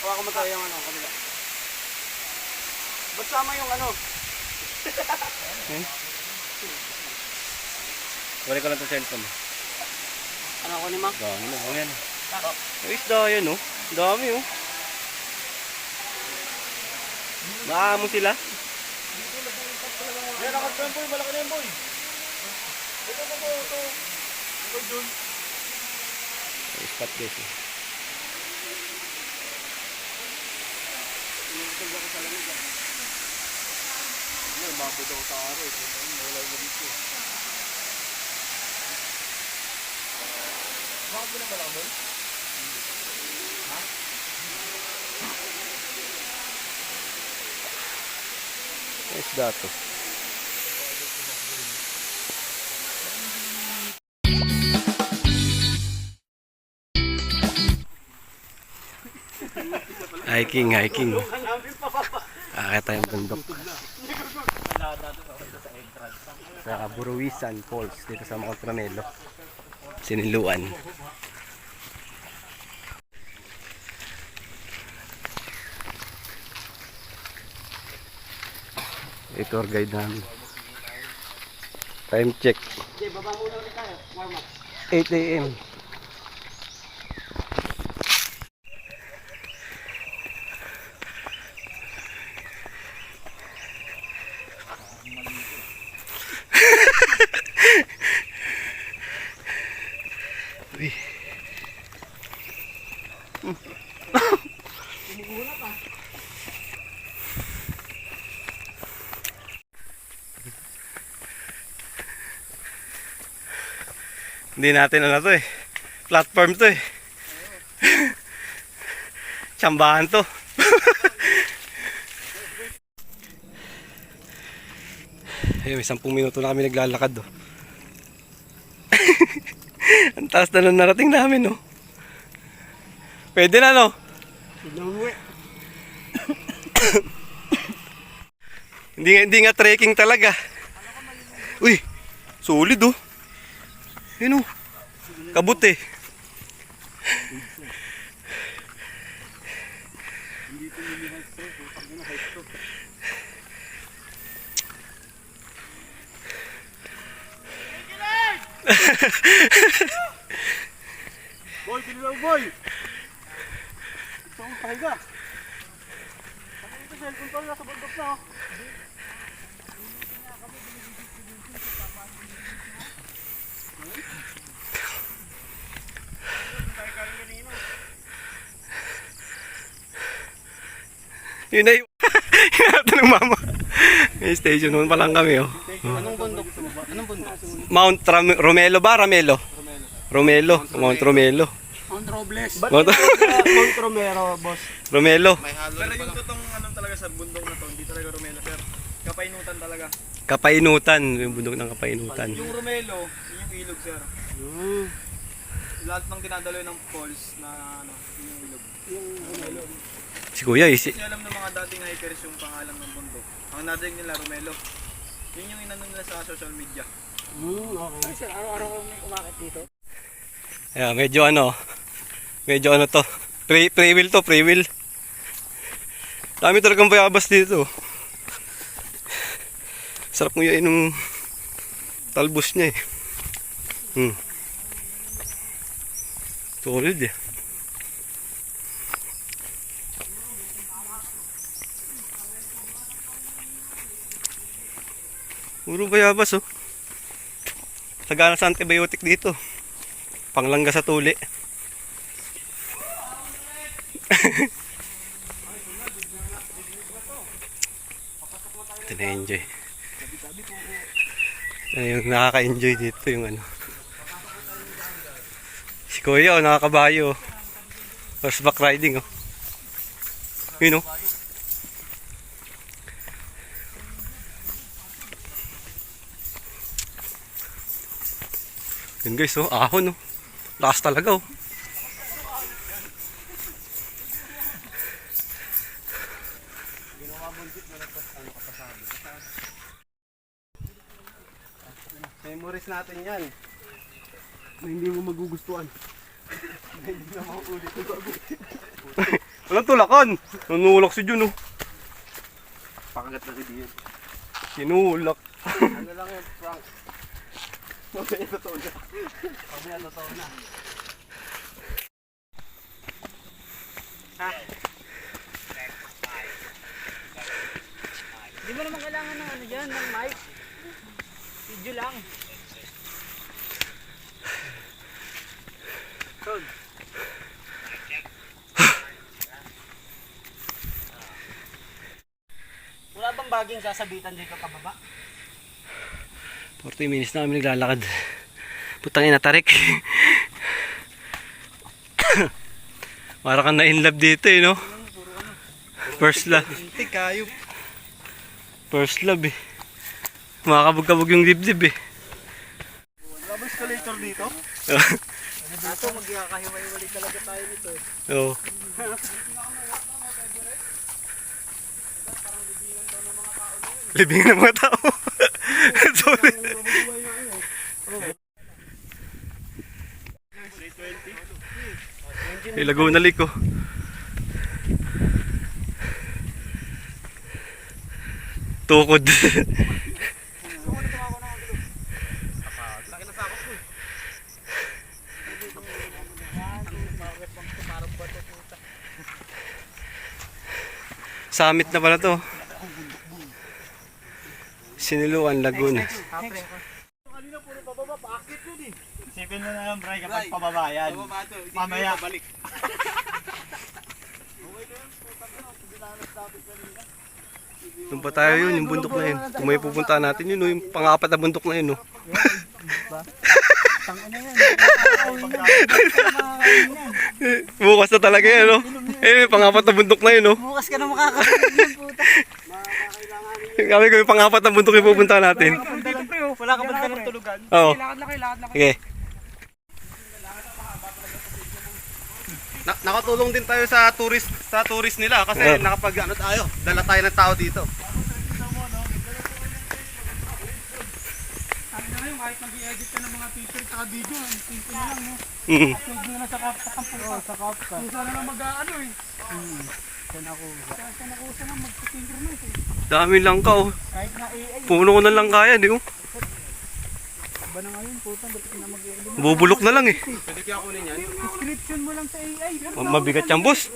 Hawa ko magkaya yung ano, kabila. Ba't sama yung ano? Balik ko lang itong cellphone. Ano ako ni Ma? Dami na. Ang yan. Yung isda yan oh. Dami oh. Maamo sila. Yan, nakat ko yan boy. Malaki na yan boy. Ito. Boy dun. May spot guys eh. Inuutog ako sa lamig ah. Ano, babod ako sa araw. Nawala yung dito. Bakit mo na pala ako boy? Ha? May isda to. Hiking. Akit tayong bundok. Sa Buruwisan Falls dito sa Macaltramelo. Siniluan. Ito tour guide namin. Time check. Okay, baba muna ulit tayo. Warm up. 8 AM. Uy. Hindi natin ano to eh. Platform to eh. Tsambahan to. Ayun, may 10 minuto na kami naglalakad oh. Ang taas na nung narating namin oh. Pwede na no? Hindi nga trekking talaga. Uy, solid oh. Yun o, kabuti. Boy, pinilaw boy! Gusto kong pahiga. Ano ito, cellphone ko nasa bundok na oh. Yun na yung hinatan ng mama. May station noon pa lang kami oh. Anong bundok ito ba? Anong bundok? Mount Romelo ba? Ramelo? Romelo. Mount Romelo. Mount Robles. Mount Mount Romero, boss. Romelo. Pero yung totoong anong talaga sa bundok na to, hindi talaga Romelo, sir. Kapainutan talaga. Kapainutan. Yung bundok ng Kapainutan. Yung Romelo, yun yung ilog, sir. Lahat ng dinadaloy ng falls na ano, yun yung ilog. Yung Romelo. Si Kuya Kasi alam ng mga dating hikers yung pangalan ng bundok. Ang nadating nila Romelo. Yun yung inano nila sa social media. Okay. Ay, sir, araw-araw kami umakit dito. yeah, medyo ano to. Free will to, free will. Dami talagang bayabas dito. Sarap mo yun yung talbos niya eh. Solid eh. Puro bayabas oh. Sagana sa antibiotic dito. Panglangga sa tuli. Ito na-enjoy. Yung nakaka-enjoy dito yung ano. Si Kuya oh, nakakabayo oh. Horseback riding oh. Yun oh. Yun guys oh, ahon oh. Lakas talaga oh. Memories natin yan. Na hindi mo magugustuhan. Na hindi na mauulit. Walang tulakan. Nanulak si Jun, oh. Pakagat na si Dion. Sinulak. Ano lang yun, Frank? Mamaya totoo na. Mamaya totoo na. Di mo naman kailangan ng ano dyan, ng mic. Video lang. Wala bang baging sasabitan dito pababa? 40 minutes na kami naglalakad. Putang ina, tarik. Para kang na-inlove dito, eh, no? First love. Hindi kayo. First love, eh. Makakabog-kabog yung dibdib, eh. Wala ba escalator dito? Ito, magkakahiwa-hiwalay talaga tayo nito. Oo. Libing ng mga tao. Sorry. Ilago na liko. Tukod. Summit na pala to. Sinuluan, Laguna. Kanina puro pababa, bakit yun eh? Isipin mo na lang, Bray, kapag pababa yan. Mamaya. Balik. Doon pa tayo yun, yung bundok na yun. Kung may pupuntahan natin yun, yung pang-apat na bundok na yun. Bukas na talaga yan, no? Eh, pang-apat na bundok na yun, no? Bukas ka na makakarating yan, puta. Kami ko yung pang-apat na bundok yung pupuntahan natin. Dito pre, oh. Wala ka ba ng tulugan? Oo. Lakad na kayo, lakad na kayo. Sige. Nakatulong din tayo sa tourist nila kasi Yeah. nakapag ano tayo, dala tayo ng tao dito. Sabi na ngayon, kahit mag-i-edit ka ng mga t-shirt at video, simple na lang, no? Mm. Upload mo na sa kampusa. Oo, sa kampusa. Kung saan na lang mag-ano eh. Saan ako usa na mag-synchronize eh. Dami lang ka, oh. Kahit na AI, Puno ko na lang kaya, di ko. ba na ngayon, puta, dapat na mag-edit. Bubulok na lang, eh. Pwede kaya kunin yan? Description mo lang sa AI. Pero Mabigat yan, boss.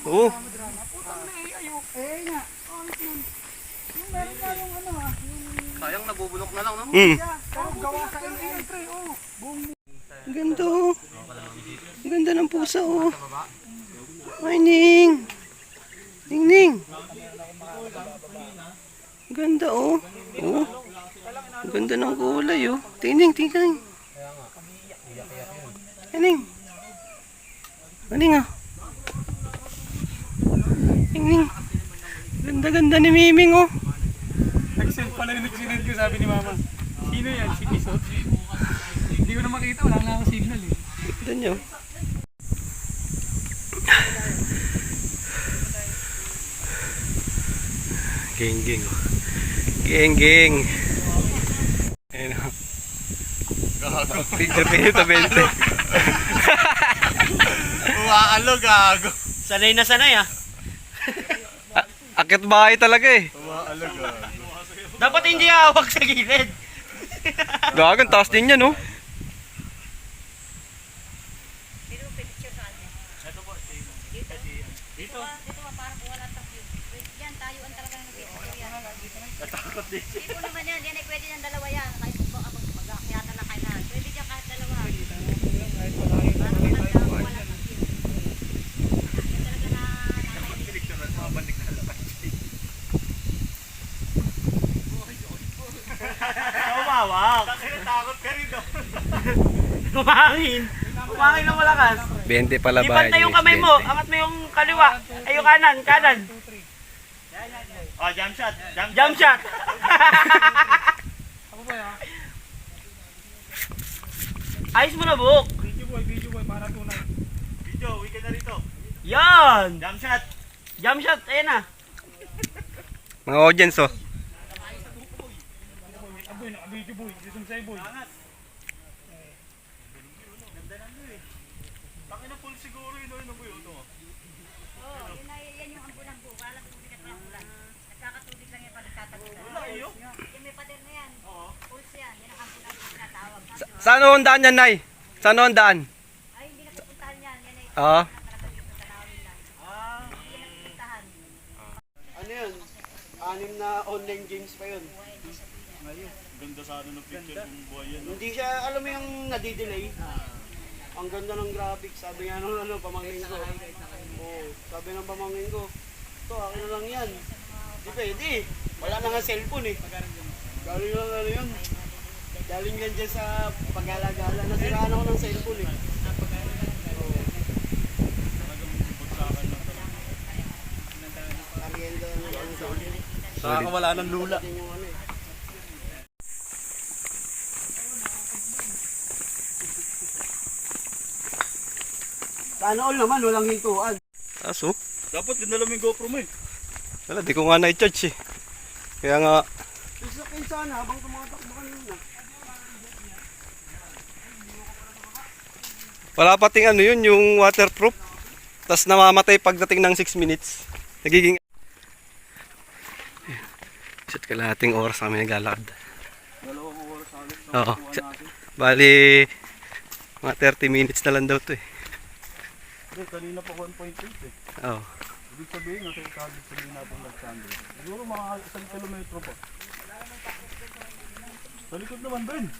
Oo. putang na AI, oh. AI nga. Ayos nun. Yung meron nga yung ano ha, yung Sayang nabubulok na lang, no? Mm. pero gawa sa AI, pre, oh. Buong Ang ganda, oh. Ang ganda ng pusa, oh. Ay, Ning. Ning, Ning. Ang ganda, oh. Oh. Ang ganda ng kulay, oh. Tingning, tingning. Ning. Ning, ah. Ning. Ganda-ganda ni Miming, oh. nag-send pala yung nag-send ko, sabi ni mama. Sino yan? Si Kisot? Hindi ko na makita, wala nga akong signal eh. Ganda niyo. Geng, geng, oh. Geng, geng. Ayan, oh. Picture pinito, 20. Uwaalo, gago. Sanay na sanay ah. Akit bahay talaga, eh. Uwaalo, gago. Dapat hindi hawak sa gilid. Gagan, taas din yan, oh. Dito ba parang wala tang view. Yan, tayuan talaga ng picture yan. Natakot din. Dito naman yan, yan ay pwede ng dalawa yan. Kahit mag-aakyatan na kayo na. Pwede dyan kahit dalawa. Parang talaga wala tang view. Yan talaga na Pinicture at mga bandik na lakas. Tumawak. Takot ka rin daw. Kumangin. Kumangin ng malakas. 20 pala Di bahay. bantay yung kamay mo. Angat mo yung kaliwa. Ay yung kanan. Kanan. Oh, jump shot. Jump shot. Ayos mo na, Buk. Video, weekend na rito. Yan. Jump shot. Jump shot. Ayan na. Mga audience, oh. Angat. Ganda na eh. Takin na full siguro yun, no, boy. Ito. Saan ang daan yan, Nay? Saan ang daan? Ay, hindi na pupuntahan yan. Yan ay Oo. nakakabit sa tanawin lang. Hindi na pupuntahan. Ano yun? 6 na online games pa yun. Ganda sana ng picture kung buhay yan. Hindi siya, alam mo yung nadidelay. Ang ganda ng graphics. Sabi nga nung pamangkin ko. Oo, sabi ng pamangkin ko, ito, akin na lang yan. Di pwede. Wala na nga cellphone eh. Galing lang ano yun. Galing yan dyan sa pag-alagala. Nasiraan ako ng cellphone eh. Oo. Arienda na lang sa ulit. Nakakawala ng lula. Yan yung ano eh. Sana all naman, walang hintuan. Aso? Dapat dinala mo yung GoPro mo eh. Wala, di ko nga na-charge eh. Kaya nga, Isakin sana habang tumatakbo kanina. wala pating ano yun, yung waterproof. Tapos namamatay pagdating ng 6 minutes. Nagiging... Isa't kalahating oras kami naglalakad. Dalawang oras halos. Oo. Bali, mga 30 minutes na lang daw to eh. Kanina pa 1.8 eh. Oo. Ibig sabihin, nasa ikabig sabihin natin nag-sandal. Siguro mga 1 kilometro pa. Sa likod naman din.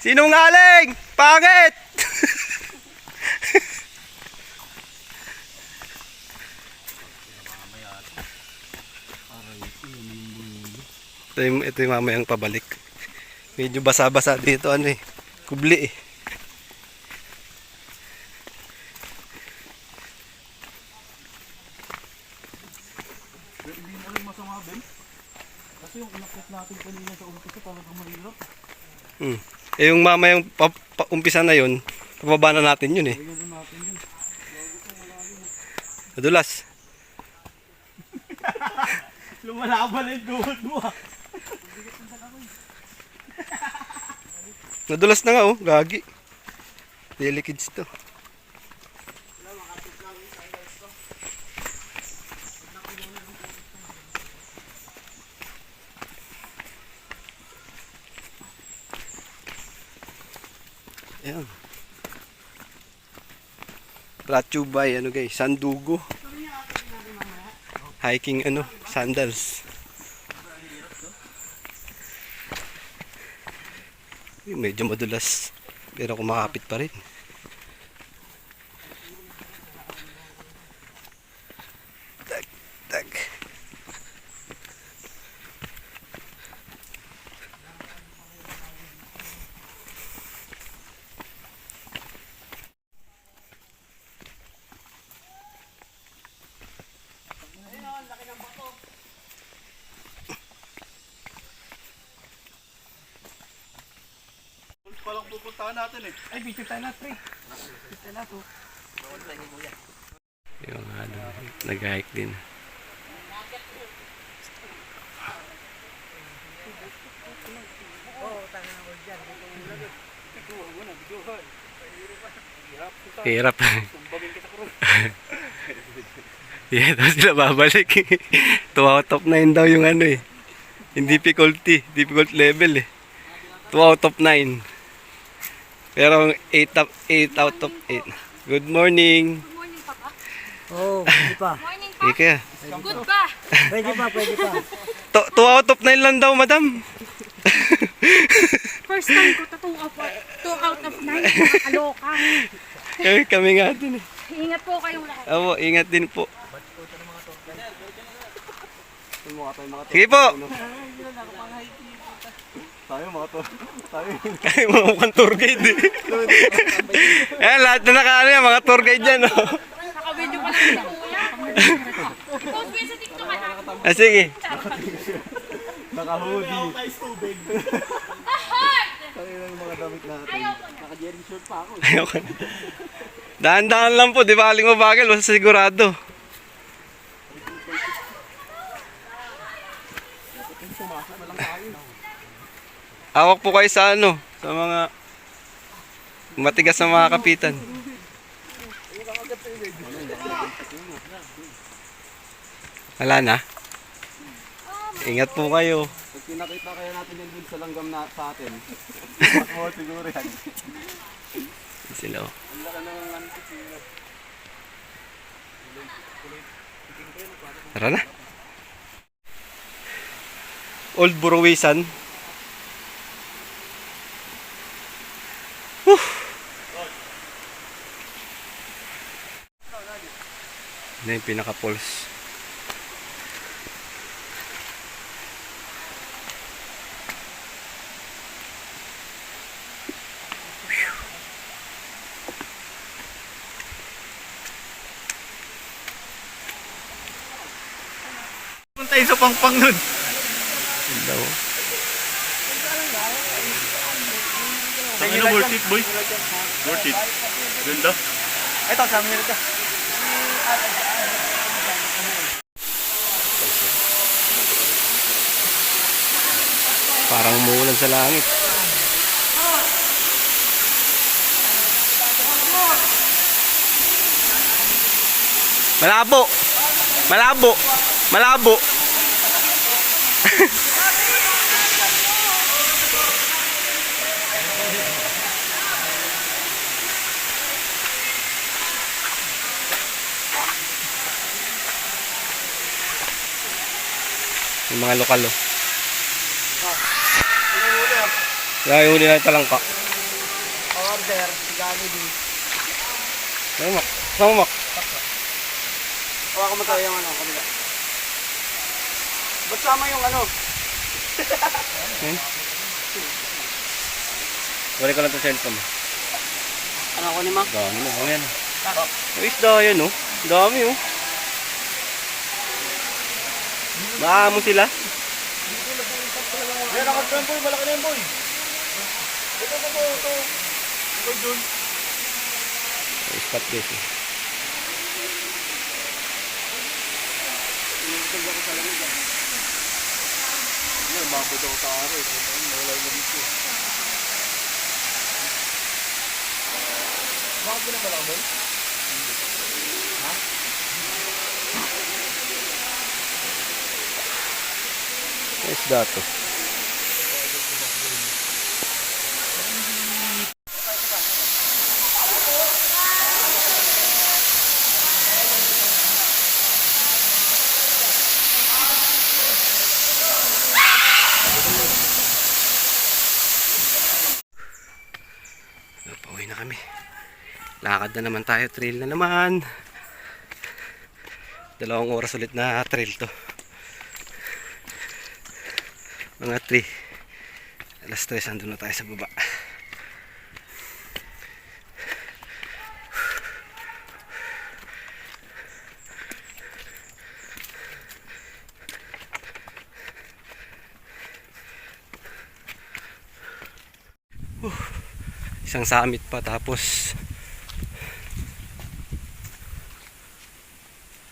Sinungaling! Pangit! ito yung mamayang pabalik. Medyo basa-basa dito ano eh. Kubli eh. Hindi na rin masama din. Kasi yung inakit natin kanina sa umpisa talagang mahirap. Eh yung mamayang umpisa na yun, pababa na natin yun eh. Tingnan natin yun. Nadulas. Lumalaban yung duhod mo ah. Nadulas na nga oh, gagi. Delikids to. Ayan. Brought to you by ano guys, Sandugo. Hiking ano, sandals. Medyo madulas, pero kumakapit pa rin. Tag, tag. Palang pupuntahan natin eh. Ay, video tayo na, pre. Video tayo na to. Yung ano, nag-hike din. Hirap. Yeah, tapos sila babalik. 2 out of 9 daw yung ano eh. Yung difficulty level eh. 2 out of 9. Pero 8 out of 8. Good morning. Good morning, Papa. Oo, pwede pa. Morning, Pa. Ika. Good ba? Pwede pa, pwede pa. 2 out of 9 lang daw, madam. First time ko to 2 out of 9. Nakakaloka. Kami nga din eh. Ingat po kayong lahat. Opo, ingat din po. Sige po. Tayo mga to. Tayo. Ay, mga mukhang tour guide eh. Ayan, lahat na nakaano yan, mga tour guide yan. Oh. Naka-video pa lang si Kuya. Post mo yun sa TikTok na. Ah, sige. Naka-hoodie. Ahard! Tayo lang yung mga damit natin. Ayoko na. Naka-jerry shirt pa ako. Ayoko na. Dahan-dahan lang po, di ba aling mabagal, basta sigurado. Awak po kayo sa ano, sa mga matigas na mga kapitan. Wala na. Ingat po kayo. Pag pinakita kaya natin yung dun sa langgam na sa atin. Ako siguro yan. Sila oh. Ang laka na ng ano siguro. Tara na. Old Burawisan. Yan yung pinaka-pulse. Punta yung sa pangpang nun. Ganda oh. Ano, worth it, boy? Worth it. Ganda. Ito, sa amin ito. Parang umuulan sa langit. Malabo. Malabo. Malabo. Yung mga lokal oh. Kaya yung huli na talangka. Order, si Jollibee. Ano mak? Sama mak? Hawa ko magkaya yung ano, kabila. Ba't sama yung ano? Balik ko lang itong cellphone. Ano ako ni Ma? Dami na. Ano yan? Yung isda yan oh. Dami oh. Maamo sila. Yan, nakatran boy, malaki na yan boy. Ito. Ito dun. Spot guys eh. Inuntog ako sa lamig ah. Yan, babod ako sa araw. Nawala yung lamig ko. Bakit pinabala ko boy? Isda to. Pauwi na kami. Lakad na naman tayo. Trail na naman. 2 oras ulit na trail to. Mga 3. Alas 3 andun na tayo sa baba. Isang summit pa tapos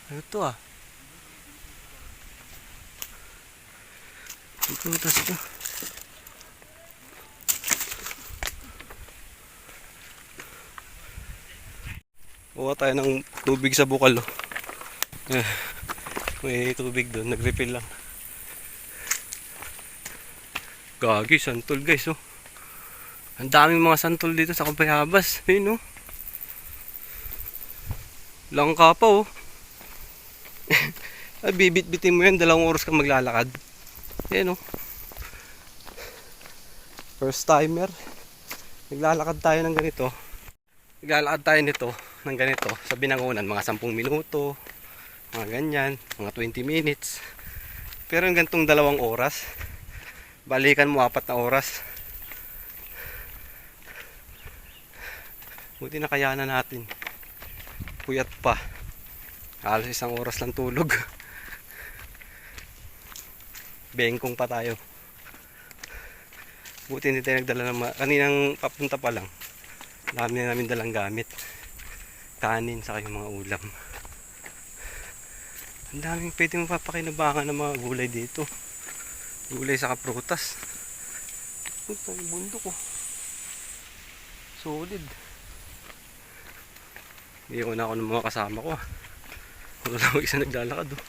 ano to ah? Prutas to. Kuha tayo ng tubig sa bukal oh. May tubig doon, nag-refill lang. Gagi, santol guys oh. Ang daming mga santol dito sa Kabayabas. Ayun oh. Langka pa oh. Ay, bibit-bitin mo yan, 2 oras kang maglalakad. Ayan o. First timer. Naglalakad tayo ng ganito. Naglalakad tayo nito ng ganito sa Binangonan. Mga 10 minuto. Mga ganyan. Mga 20 minutes. Pero yung gantong 2 oras. Balikan mo 4 na oras. Buti na kayanan natin. Puyat pa. Halos 1 oras lang tulog. Bengkong pa tayo. Buti hindi tayo nagdala ng kaninang papunta pa lang. Dami na namin dalang gamit. Kanin sa yung mga ulam. Ang daming pwede mapapakinabangan ng mga gulay dito. Gulay sa kaprutas. Puta, yung bundok ko. Solid. Hindi ko na ako ng mga kasama ko. Wala lang isa naglalakad oh.